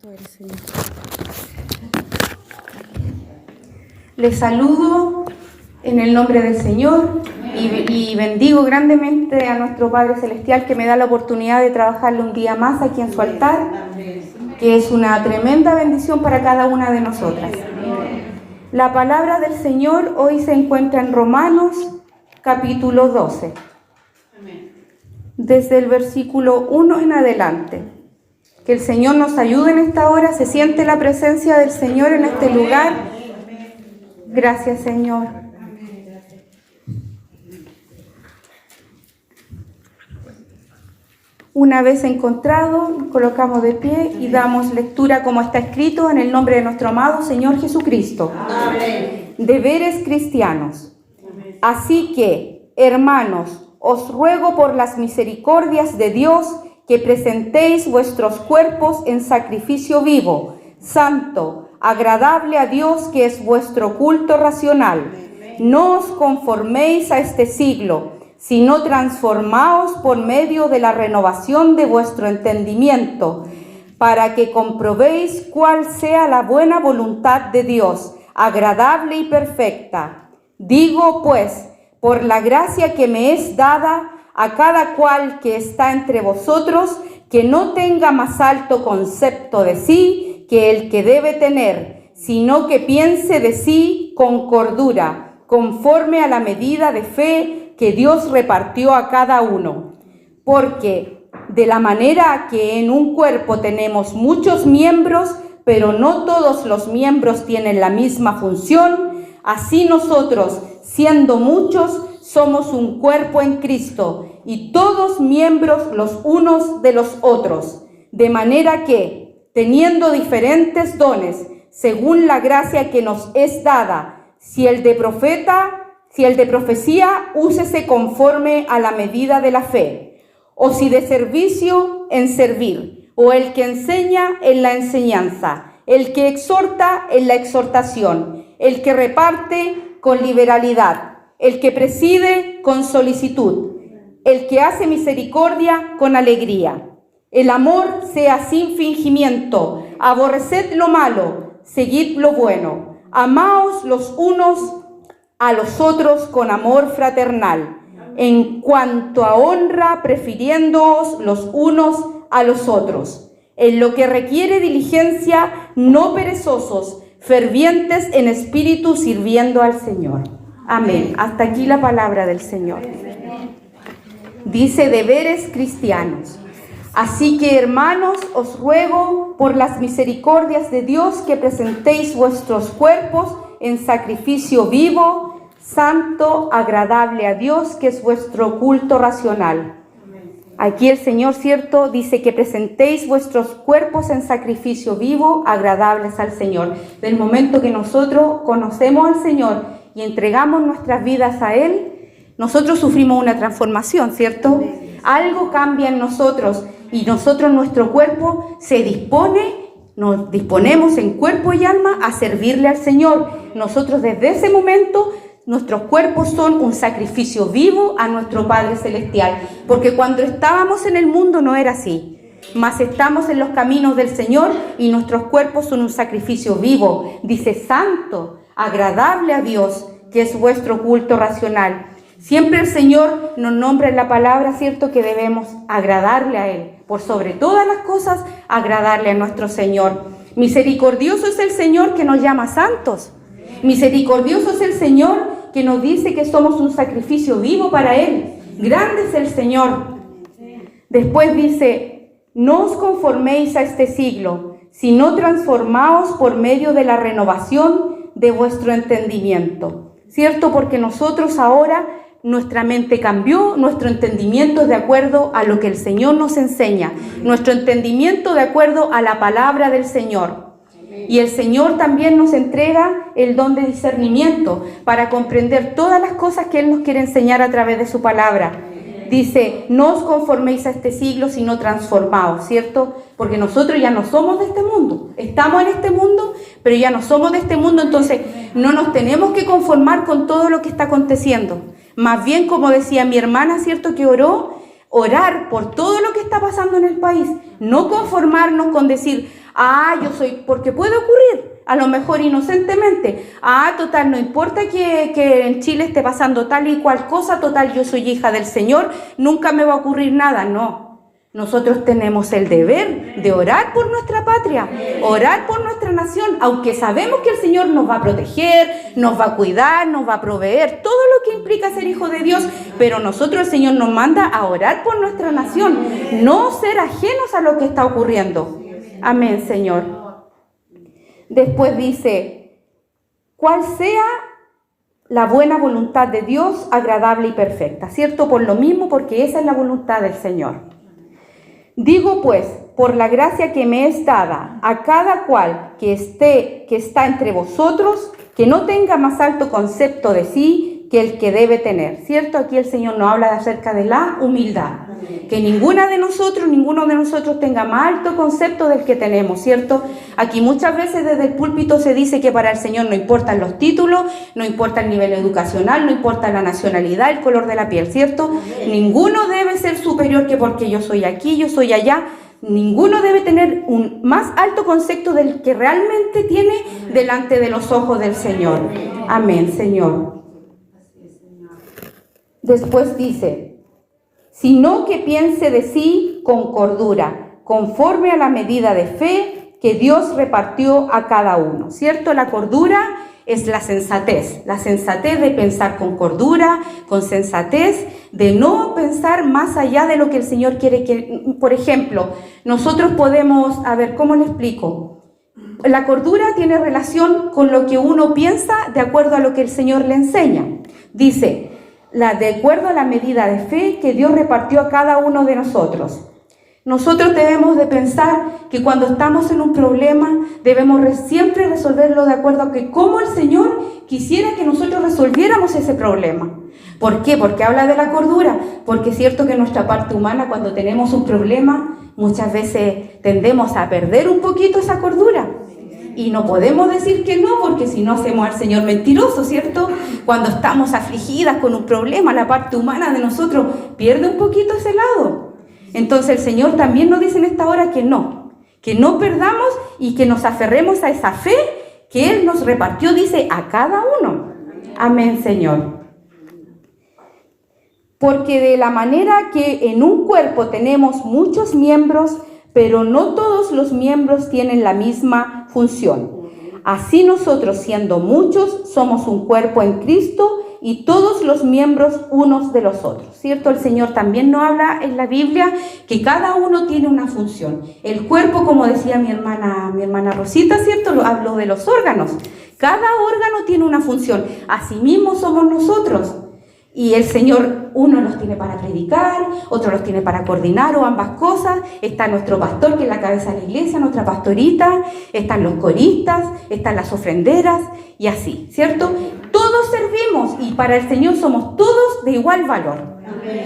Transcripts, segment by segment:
Santo el Señor. Les saludo en el nombre del Señor y bendigo grandemente a nuestro Padre Celestial que me da la oportunidad de trabajarle un día más aquí en su altar, que es una tremenda bendición para cada una de nosotras. La palabra del Señor hoy se encuentra en Romanos capítulo 12, desde el versículo 1 en adelante. Que el Señor nos ayude en esta hora. Se siente la presencia del Señor en este lugar. Gracias, Señor. Una vez encontrado, nos colocamos de pie y damos lectura como está escrito en el nombre de nuestro amado Señor Jesucristo. Amén. Deberes cristianos. Así que, hermanos, os ruego por las misericordias de Dios que presentéis vuestros cuerpos en sacrificio vivo, santo, agradable a Dios, que es vuestro culto racional. No os conforméis a este siglo, sino transformaos por medio de la renovación de vuestro entendimiento, para que comprobéis cuál sea la buena voluntad de Dios, agradable y perfecta. Digo, pues, por la gracia que me es dada, a cada cual que está entre vosotros, que no tenga más alto concepto de sí que el que debe tener, sino que piense de sí con cordura, conforme a la medida de fe que Dios repartió a cada uno. Porque de la manera que en un cuerpo tenemos muchos miembros, pero no todos los miembros tienen la misma función, así nosotros, siendo muchos, somos un cuerpo en Cristo, y todos miembros los unos de los otros, de manera que, teniendo diferentes dones, según la gracia que nos es dada, si el de profecía, úsese conforme a la medida de la fe, o si de servicio, en servir, o el que enseña, en la enseñanza, el que exhorta, en la exhortación, el que reparte, con liberalidad, el que preside, con solicitud, el que hace misericordia, con alegría. El amor sea sin fingimiento, aborreced lo malo, seguid lo bueno, amaos los unos a los otros con amor fraternal, en cuanto a honra, prefiriéndoos los unos a los otros, en lo que requiere diligencia, no perezosos, fervientes en espíritu, sirviendo al Señor. Amén. Hasta aquí la palabra del Señor. Dice deberes cristianos. Así que, hermanos, os ruego por las misericordias de Dios que presentéis vuestros cuerpos en sacrificio vivo, santo, agradable a Dios, que es vuestro culto racional. Aquí el Señor, cierto, dice que presentéis vuestros cuerpos en sacrificio vivo, agradables al Señor. Del momento que nosotros conocemos al Señor y entregamos nuestras vidas a Él, nosotros sufrimos una transformación, ¿cierto? Algo cambia en nosotros y nosotros, nuestro cuerpo se dispone, nos disponemos en cuerpo y alma a servirle al Señor. Nosotros desde ese momento, nuestros cuerpos son un sacrificio vivo a nuestro Padre Celestial, porque cuando estábamos en el mundo no era así, mas estamos en los caminos del Señor y nuestros cuerpos son un sacrificio vivo. Dice santo, agradable a Dios, que es vuestro culto racional. Siempre el Señor nos nombra en la palabra, cierto, que debemos agradarle a Él. Por sobre todas las cosas, agradarle a nuestro Señor. Misericordioso es el Señor que nos llama santos. Misericordioso es el Señor que nos dice que somos un sacrificio vivo para Él. Grande es el Señor. Después dice, no os conforméis a este siglo, sino transformaos por medio de la renovación de vuestro entendimiento. ¿Cierto? Porque nosotros ahora, nuestra mente cambió, nuestro entendimiento es de acuerdo a lo que el Señor nos enseña, nuestro entendimiento de acuerdo a la palabra del Señor. Y el Señor también nos entrega el don de discernimiento para comprender todas las cosas que Él nos quiere enseñar a través de su palabra. Dice, no os conforméis a este siglo, sino transformaos, ¿cierto? Porque nosotros ya no somos de este mundo. Estamos en este mundo, pero ya no somos de este mundo, entonces no nos tenemos que conformar con todo lo que está aconteciendo. Más bien, como decía mi hermana, ¿cierto? Que oró, orar por todo lo que está pasando en el país. No conformarnos con decir, yo soy, porque puede ocurrir, a lo mejor inocentemente. Total, no importa que en Chile esté pasando tal y cual cosa, total, yo soy hija del Señor, nunca me va a ocurrir nada. No. Nosotros tenemos el deber de orar por nuestra patria, orar por nuestra nación, aunque sabemos que el Señor nos va a proteger, nos va a cuidar, nos va a proveer, todo lo que implica ser hijo de Dios, pero nosotros, el Señor nos manda a orar por nuestra nación, no ser ajenos a lo que está ocurriendo. Amén, Señor. Después dice, cuál sea la buena voluntad de Dios, agradable y perfecta, ¿cierto? Por lo mismo, porque esa es la voluntad del Señor. Digo pues, por la gracia que me es dada a cada cual que está entre vosotros, que no tenga más alto concepto de sí que el que debe tener, ¿cierto? Aquí el Señor nos habla acerca de la humildad, que ninguno de nosotros tenga más alto concepto del que tenemos, ¿cierto? Aquí muchas veces desde el púlpito se dice que para el Señor no importan los títulos, no importa el nivel educacional, no importa la nacionalidad, el color de la piel, ¿cierto? Ninguno debe ser superior que porque yo soy aquí, yo soy allá. Ninguno debe tener un más alto concepto del que realmente tiene delante de los ojos del Señor. Amén, Señor. Después dice, sino que piense de sí con cordura, conforme a la medida de fe que Dios repartió a cada uno, ¿cierto? La cordura es la sensatez de pensar con cordura, con sensatez, de no pensar más allá de lo que el Señor quiere que, por ejemplo, nosotros podemos, ¿cómo le explico? La cordura tiene relación con lo que uno piensa de acuerdo a lo que el Señor le enseña. Dice, de acuerdo a la medida de fe que Dios repartió a cada uno de nosotros. Nosotros debemos de pensar que cuando estamos en un problema debemos siempre resolverlo de acuerdo a que cómo el Señor quisiera que nosotros resolviéramos ese problema. ¿Por qué? Porque habla de la cordura, porque es cierto que en nuestra parte humana cuando tenemos un problema muchas veces tendemos a perder un poquito esa cordura. Y no podemos decir que no, porque si no hacemos al Señor mentiroso, ¿cierto? Cuando estamos afligidas con un problema, la parte humana de nosotros pierde un poquito ese lado. Entonces el Señor también nos dice en esta hora que no perdamos y que nos aferremos a esa fe que Él nos repartió, dice, a cada uno. Amén, Señor. Porque de la manera que en un cuerpo tenemos muchos miembros, pero no todos los miembros tienen la misma función. Así nosotros, siendo muchos, somos un cuerpo en Cristo y todos los miembros unos de los otros, ¿cierto? El Señor también nos habla en la Biblia que cada uno tiene una función. El cuerpo, como decía mi hermana Rosita, ¿cierto? Habló de los órganos. Cada órgano tiene una función. Asimismo somos nosotros. Y el Señor, uno los tiene para predicar, otro los tiene para coordinar o ambas cosas. Está nuestro pastor, que es la cabeza de la iglesia, nuestra pastorita, están los coristas, están las ofrenderas y así, ¿cierto? Todos servimos y para el Señor somos todos de igual valor.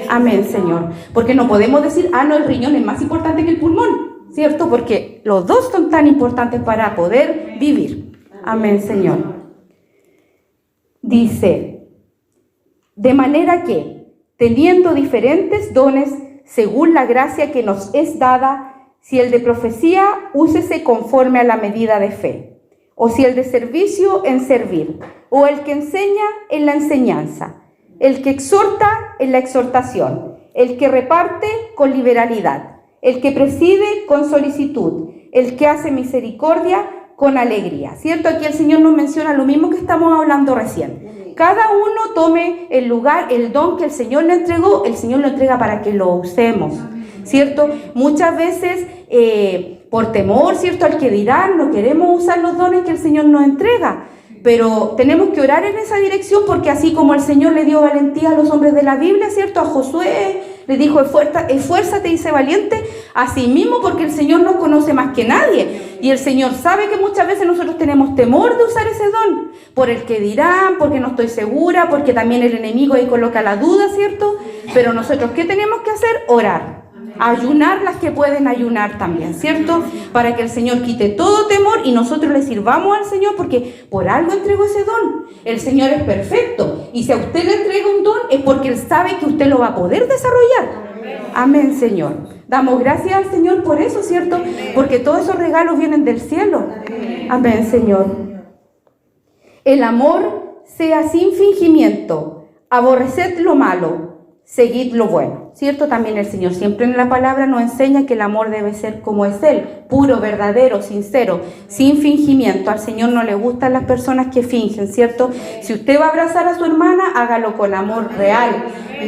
Amén, Señor. Porque no podemos decir, no, el riñón es más importante que el pulmón, ¿cierto? Porque los dos son tan importantes para poder vivir. Amén, Señor. Dice, de manera que, teniendo diferentes dones, según la gracia que nos es dada, si el de profecía, úsese conforme a la medida de fe, o si el de servicio, en servir, o el que enseña, en la enseñanza, el que exhorta, en la exhortación, el que reparte, con liberalidad, el que preside, con solicitud, el que hace misericordia, con alegría, ¿cierto? Aquí el Señor nos menciona lo mismo que estamos hablando recién. Cada uno tome el lugar, el don que el Señor le entregó, el Señor lo entrega para que lo usemos, ¿cierto? Muchas veces, por temor, ¿cierto?, al que dirán, no queremos usar los dones que el Señor nos entrega, pero tenemos que orar en esa dirección, porque así como el Señor le dio valentía a los hombres de la Biblia, ¿cierto?, a Josué le dijo, esfuérzate y sé valiente, así mismo, porque el Señor nos conoce más que nadie, y el Señor sabe que muchas veces nosotros tenemos temor de usar ese don, por el que dirán, porque no estoy segura, porque también el enemigo ahí coloca la duda, ¿cierto? Pero nosotros, ¿qué tenemos que hacer? Orar. Ayunar las que pueden ayunar también, ¿cierto? Para que el Señor quite todo temor y nosotros le sirvamos al Señor, porque por algo entregó ese don. El Señor es perfecto y si a usted le entrega un don es porque Él sabe que usted lo va a poder desarrollar. Amén, Señor. Damos gracias al Señor por eso, ¿cierto? Porque todos esos regalos vienen del cielo. Amén, Señor. El amor sea sin fingimiento. Aborreced lo malo, seguid lo bueno, ¿cierto? También el Señor siempre en la palabra nos enseña que el amor debe ser como es Él, puro, verdadero, sincero, sin fingimiento. Al Señor no le gustan las personas que fingen, ¿cierto? Si usted va a abrazar a su hermana, hágalo con amor real,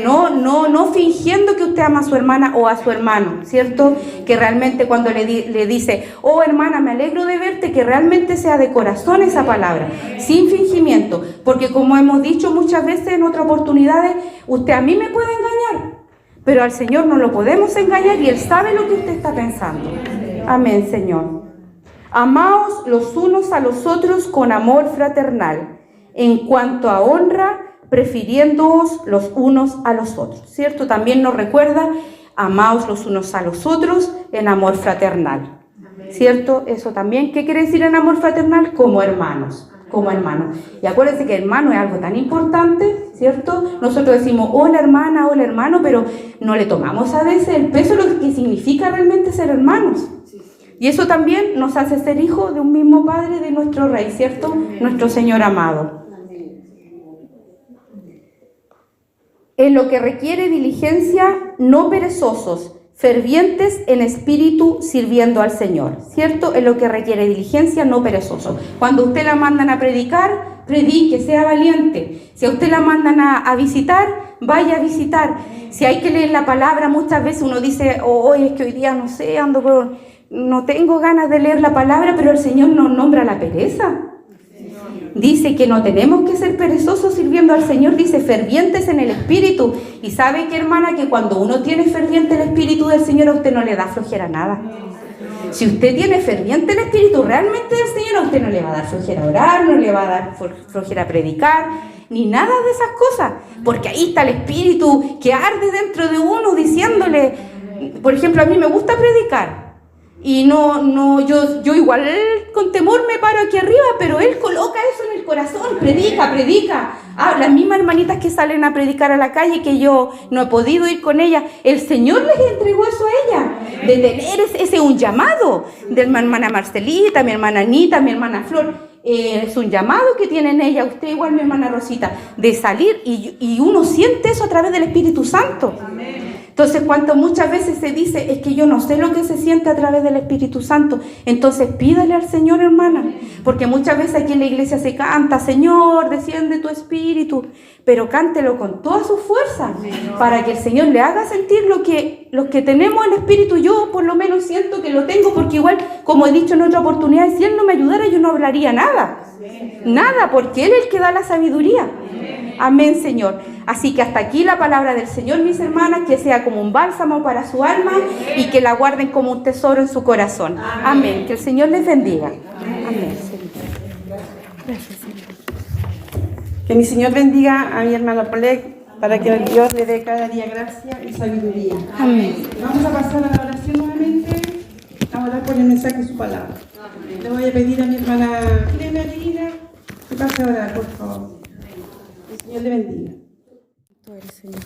no fingiendo que usted ama a su hermana o a su hermano, ¿cierto? Que realmente cuando le dice, oh hermana, me alegro de verte, que realmente sea de corazón esa palabra, sin fingimiento, porque como hemos dicho muchas veces en otras oportunidades, usted a mí me puede engañar, pero al Señor no lo podemos engañar y Él sabe lo que usted está pensando. Amén, Señor. Amaos los unos a los otros con amor fraternal, en cuanto a honra, prefiriéndoos los unos a los otros, ¿cierto? También nos recuerda, amaos los unos a los otros en amor fraternal, ¿cierto? Eso también, ¿qué quiere decir en amor fraternal? Como hermanos. Y acuérdense que hermano es algo tan importante, ¿cierto? Nosotros decimos, hola hermana, hola hermano, pero no le tomamos a veces el peso de lo que significa realmente ser hermanos. Y eso también nos hace ser hijos de un mismo Padre, de nuestro Rey, ¿cierto? Nuestro Señor amado. En lo que requiere diligencia, no perezosos, fervientes en espíritu, sirviendo al Señor, ¿cierto? En lo que requiere diligencia, no perezosos. Cuando usted la mandan a predicar, predique, sea valiente. Si a usted la mandan a visitar, vaya a visitar. Si hay que leer la palabra, muchas veces uno dice, es que hoy día no sé, no tengo ganas de leer la palabra, pero el Señor nos nombra la pereza. Dice que no tenemos que ser perezosos sirviendo al Señor, dice fervientes en el Espíritu. Y sabe que hermana, que cuando uno tiene ferviente el Espíritu del Señor, a usted no le da flojera nada. Si usted tiene ferviente el Espíritu realmente del Señor, a usted no le va a dar flojera a orar, no le va a dar flojera a predicar, ni nada de esas cosas. Porque ahí está el Espíritu que arde dentro de uno diciéndole, por ejemplo, a mí me gusta predicar. Y yo igual con temor me paro aquí arriba, pero Él coloca eso en el corazón, predica. Las mismas hermanitas que salen a predicar a la calle, que yo no he podido ir con ellas, el Señor les entregó eso a ella, de tener ese un llamado, de mi hermana Marcelita, mi hermana Anita, mi hermana Flor, es un llamado que tienen ellas, usted igual mi hermana Rosita, de salir y uno siente eso a través del Espíritu Santo. Amén. Entonces, cuando muchas veces se dice, es que yo no sé lo que se siente a través del Espíritu Santo, entonces pídale al Señor, hermana, porque muchas veces aquí en la iglesia se canta, Señor, desciende tu Espíritu, pero cántelo con toda su fuerza, para que el Señor le haga sentir lo que tenemos el Espíritu. Yo por lo menos siento que lo tengo, porque igual, como he dicho en otra oportunidad, si Él no me ayudara, yo no hablaría nada, porque Él es el que da la sabiduría. Amén, Señor. Así que hasta aquí la palabra del Señor, mis hermanas, que sea como un bálsamo para su alma y que la guarden como un tesoro en su corazón. Amén. Que el Señor les bendiga. Amén, Señor. Gracias, Señor. Que mi Señor bendiga a mi hermano Polek para que Dios le dé cada día gracia y sabiduría. Amén. Vamos a pasar a la oración nuevamente. Vamos a orar por el mensaje de su palabra. Le voy a pedir a mi hermana Clemelina que pase a orar, por favor. El Señor le bendiga. Tú eres, Señor.